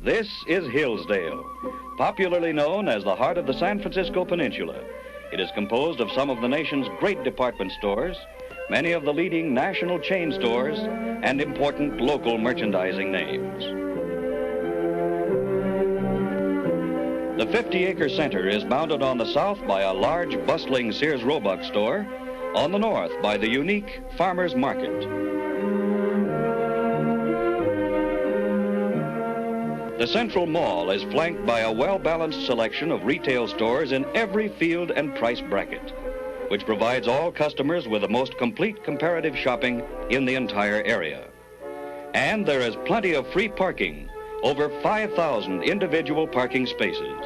This is Hillsdale, popularly known as the heart of the San Francisco Peninsula. It is composed of some of the nation's great department stores, many of the leading national chain stores, and important local merchandising names. The 50-acre center is bounded on the south by a large, bustling Sears Roebuck store, on the north by the unique Farmers Market. The Central Mall is flanked by a well-balanced selection of retail stores in every field and price bracket, which provides all customers with the most complete comparative shopping in the entire area. And there is plenty of free parking, over 5,000 individual parking spaces.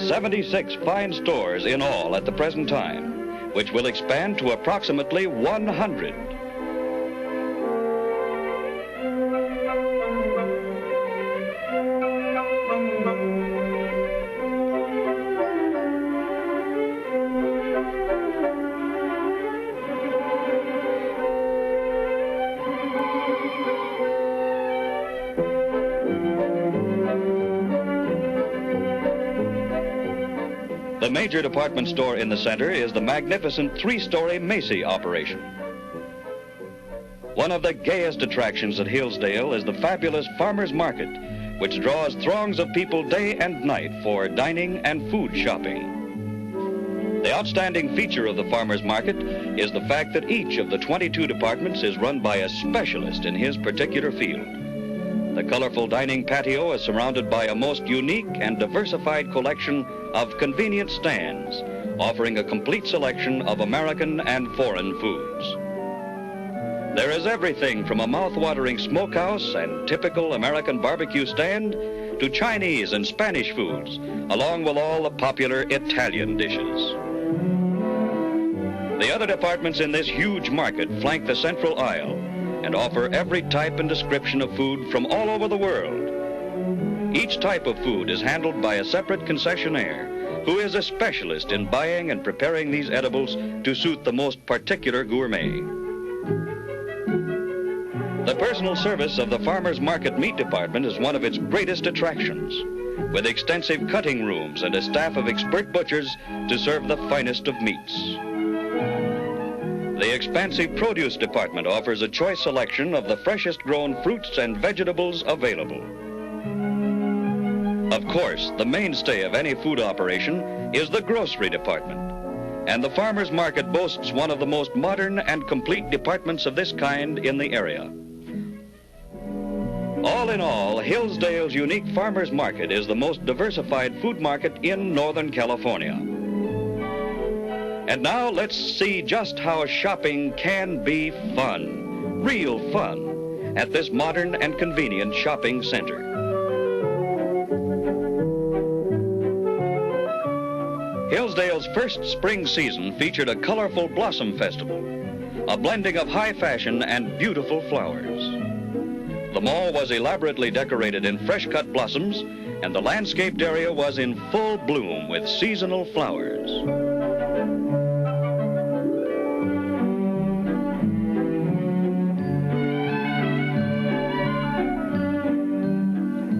"76 fine stores in all at the present time, which will expand to approximately 100. The major department store in the center is the magnificent three-story Macy operation. One of the gayest attractions at Hillsdale is the fabulous Farmers Market, which draws throngs of people day and night for dining and food shopping. The outstanding feature of the Farmers Market is the fact that each of the 22 departments is run by a specialist in his particular field. The colorful dining patio is surrounded by a most unique and diversified collection of convenient stands, offering a complete selection of American and foreign foods. There is everything from a mouth-watering smokehouse and typical American barbecue stand to Chinese and Spanish foods, along with all the popular Italian dishes. The other departments in this huge market flank the central aisle and offer every type and description of food from all over the world. Each type of food is handled by a separate concessionaire who is a specialist in buying and preparing these edibles to suit the most particular gourmet. The personal service of the Farmers Market Meat Department is one of its greatest attractions, with extensive cutting rooms and a staff of expert butchers to serve the finest of meats. The expansive produce department offers a choice selection of the freshest grown fruits and vegetables available. Of course, the mainstay of any food operation is the grocery department, and the Farmers Market boasts one of the most modern and complete departments of this kind in the area. All in all, Hillsdale's unique Farmers Market is the most diversified food market in Northern California. And now let's see just how shopping can be fun, real fun, at this modern and convenient shopping center. Hillsdale's first spring season featured a colorful blossom festival, a blending of high fashion and beautiful flowers. The mall was elaborately decorated in fresh-cut blossoms, and the landscaped area was in full bloom with seasonal flowers.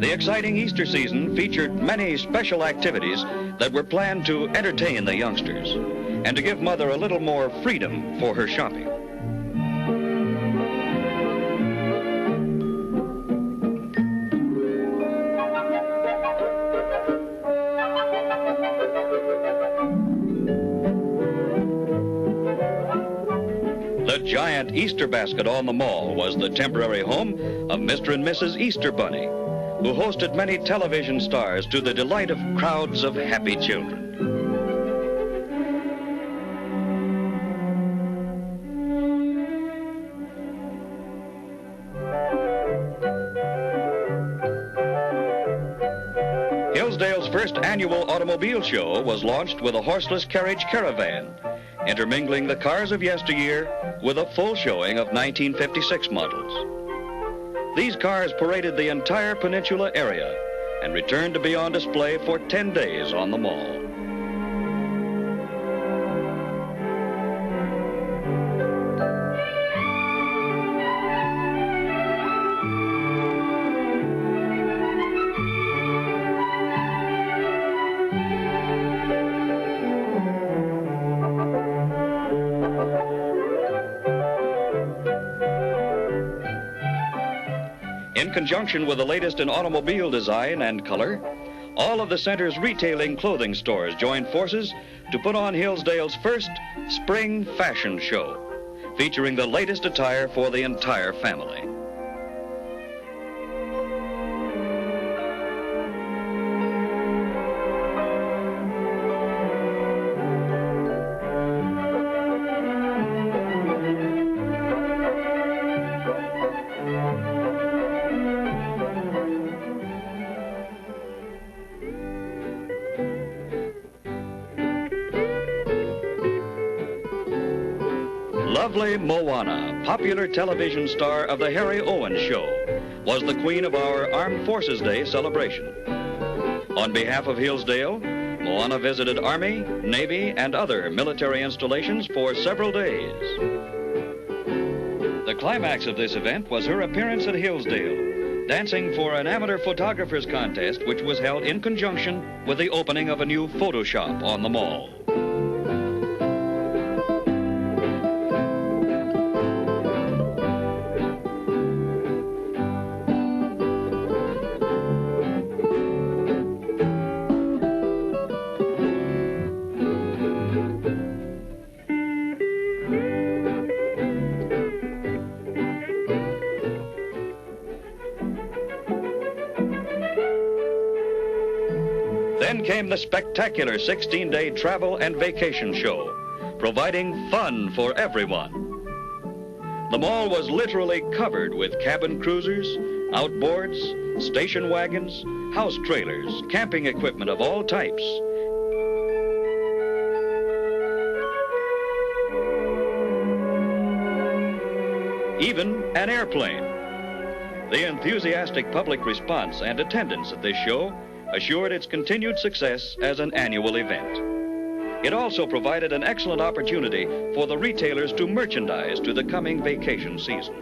The exciting Easter season featured many special activities that were planned to entertain the youngsters and to give Mother a little more freedom for her shopping. The giant Easter basket on the mall was the temporary home of Mr. and Mrs. Easter Bunny, who hosted many television stars to the delight of crowds of happy children. Hillsdale's first annual annual automobile show was launched with a horseless carriage caravan, intermingling the cars of yesteryear with a full showing of 1956 models. These cars paraded the entire peninsula area and returned to be on display for 10 days on the mall. In conjunction with the latest in automobile design and color, all of the center's retailing clothing stores joined forces to put on Hillsdale's first spring fashion show, featuring the latest attire for the entire family. Lovely Moana, popular television star of the Harry Owen Show, was the queen of our Armed Forces Day celebration. On behalf of Hillsdale, Moana visited Army, Navy, and other military installations for several days. The climax of this event was her appearance at Hillsdale, dancing for an amateur photographers contest which was held in conjunction with the opening of a new photo shop on the mall. Then came the spectacular 16-day travel and vacation show, providing fun for everyone. The mall was literally covered with cabin cruisers, outboards, station wagons, house trailers, camping equipment of all types. Even an airplane. The enthusiastic public response and attendance at this show assured its continued success as an annual event. It also provided an excellent opportunity for the retailers to merchandise to the coming vacation season.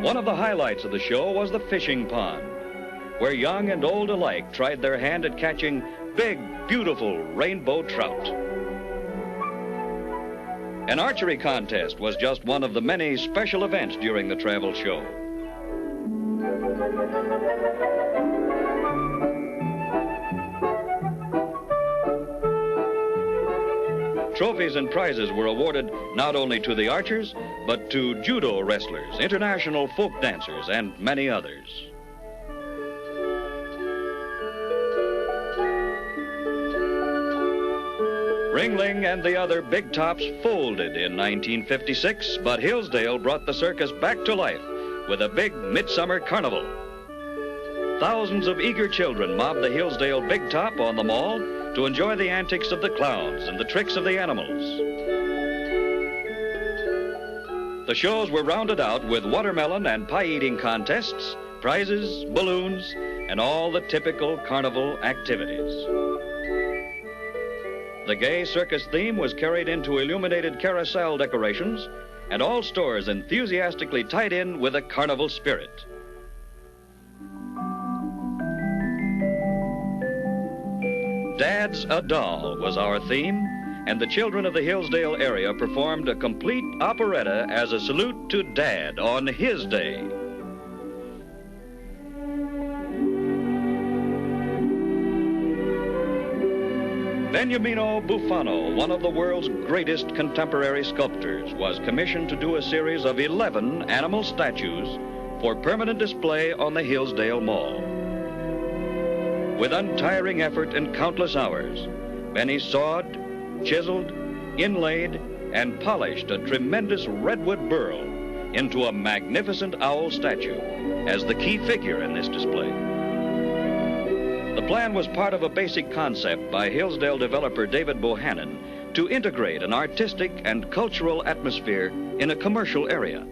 One of the highlights of the show was the fishing pond, where young and old alike tried their hand at catching big, beautiful rainbow trout. An archery contest was just one of the many special events during the travel show. Trophies and prizes were awarded not only to the archers, but to judo wrestlers, international folk dancers, and many others. Ringling and the other big tops folded in 1956, but Hillsdale brought the circus back to life with a big midsummer carnival. Thousands of eager children mobbed the Hillsdale Big Top on the mall to enjoy the antics of the clowns and the tricks of the animals. The shows were rounded out with watermelon and pie-eating contests, prizes, balloons, and all the typical carnival activities. The gay circus theme was carried into illuminated carousel decorations, and all stores enthusiastically tied in with the carnival spirit. Dad's a Doll was our theme, and the children of the Hillsdale area performed a complete operetta as a salute to Dad on his day. Beniamino Bufano, one of the world's greatest contemporary sculptors, was commissioned to do a series of 11 animal statues for permanent display on the Hillsdale Mall. With untiring effort and countless hours, Benny sawed, chiseled, inlaid, and polished a tremendous redwood burl into a magnificent owl statue as the key figure in this display. The plan was part of a basic concept by Hillsdale developer David Bohannon to integrate an artistic and cultural atmosphere in a commercial area,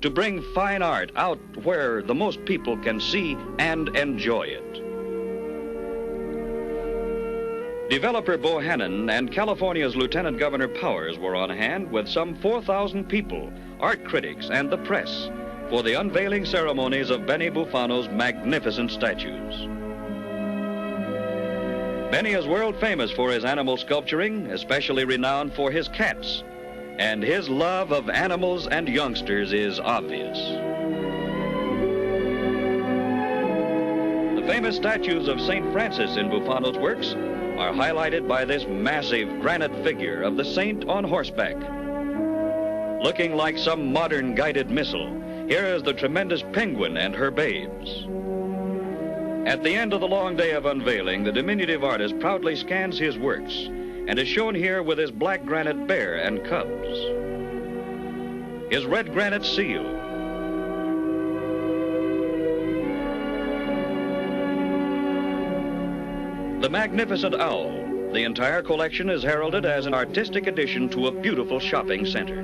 to bring fine art out where the most people can see and enjoy it. Developer Bohannon and California's Lieutenant Governor Powers were on hand with some 4,000 people, art critics, and the press for the unveiling ceremonies of Benny Bufano's magnificent statues. Benny is world famous for his animal sculpturing, especially renowned for his cats, and his love of animals and youngsters is obvious. The famous statues of St. Francis in Bufano's works are highlighted by this massive granite figure of the saint on horseback. Looking like some modern guided missile, here is the tremendous penguin and her babes. At the end of the long day of unveiling, the diminutive artist proudly scans his works and is shown here with his black granite bear and cubs, his red granite seal, the magnificent owl. The entire collection is heralded as an artistic addition to a beautiful shopping center.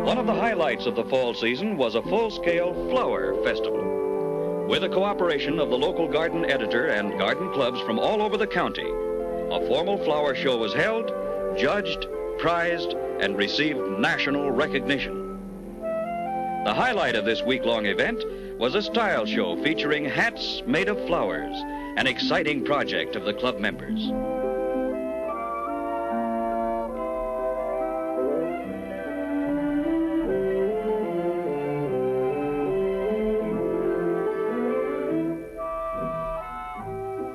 One of the highlights of the fall season was a full-scale flower festival. With the cooperation of the local garden editor and garden clubs from all over the county, a formal flower show was held, judged, prized, and received national recognition. The highlight of this week-long event was a style show featuring hats made of flowers, an exciting project of the club members.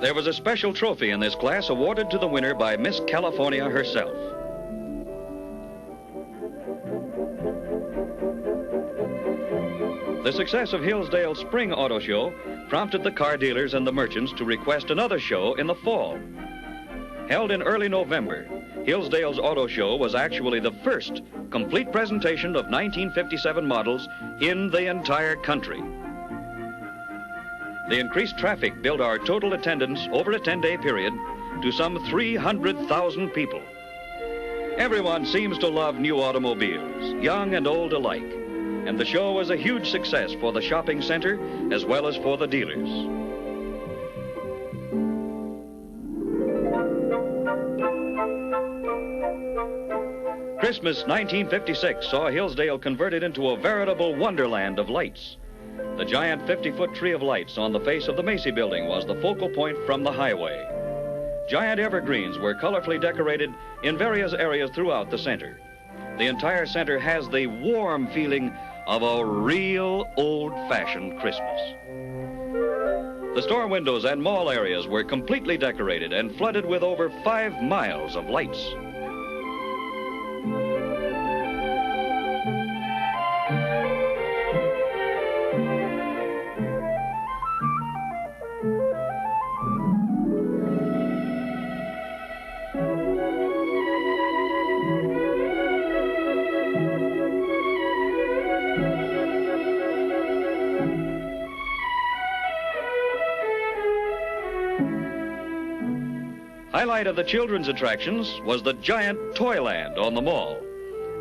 There was a special trophy in this class awarded to the winner by Miss California herself. The success of Hillsdale's Spring Auto Show prompted the car dealers and the merchants to request another show in the fall. Held in early November, Hillsdale's Auto Show was actually the first complete presentation of 1957 models in the entire country. The increased traffic built our total attendance over a 10-day period to some 300,000 people. Everyone seems to love new automobiles, young and old alike, and the show was a huge success for the shopping center as well as for the dealers. Christmas 1956 saw Hillsdale converted into a veritable wonderland of lights. The giant 50-foot tree of lights on the face of the Macy Building was the focal point from the highway. Giant evergreens were colorfully decorated in various areas throughout the center. The entire center has the warm feeling of a real old-fashioned Christmas. The store windows and mall areas were completely decorated and flooded with over 5 miles of lights. Highlight of the children's attractions was the giant Toyland on the mall.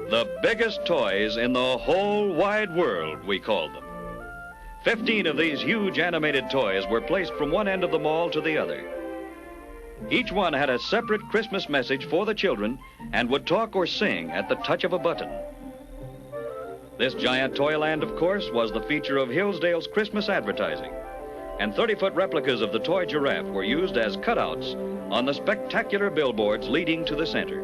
The biggest toys in the whole wide world, we called them. 15 of these huge animated toys were placed from one end of the mall to the other. Each one had a separate Christmas message for the children and would talk or sing at the touch of a button. This giant Toyland, of course, was the feature of Hillsdale's Christmas advertising, and 30-foot replicas of the toy giraffe were used as cutouts on the spectacular billboards leading to the center.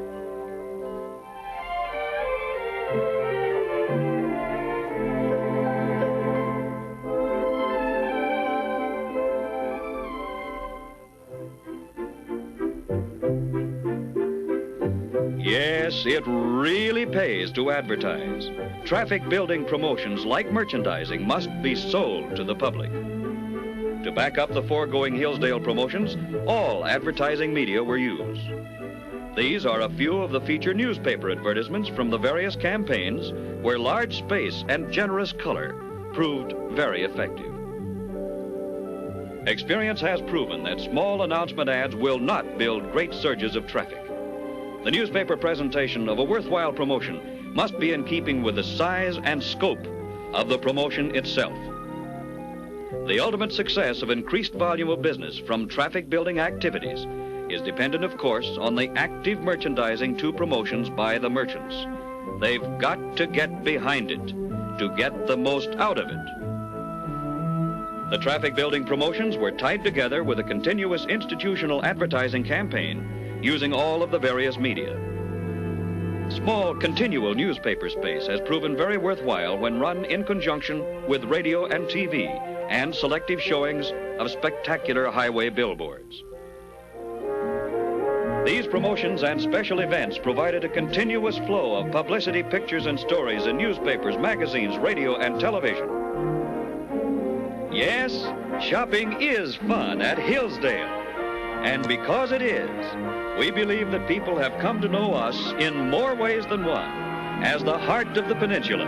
Yes, it really pays to advertise. Traffic-building promotions like merchandising must be sold to the public. To back up the foregoing Hillsdale promotions, all advertising media were used. These are a few of the feature newspaper advertisements from the various campaigns where large space and generous color proved very effective. Experience has proven that small announcement ads will not build great surges of traffic. The newspaper presentation of a worthwhile promotion must be in keeping with the size and scope of the promotion itself. The ultimate success of increased volume of business from traffic-building activities is dependent, of course, on the active merchandising to promotions by the merchants. They've got to get behind it to get the most out of it. The traffic-building promotions were tied together with a continuous institutional advertising campaign using all of the various media. Small, continual newspaper space has proven very worthwhile when run in conjunction with radio and TV and selective showings of spectacular highway billboards. These promotions and special events provided a continuous flow of publicity, pictures, and stories in newspapers, magazines, radio, and television. Yes, shopping is fun at Hillsdale. And because it is, we believe that people have come to know us in more ways than one as the heart of the peninsula.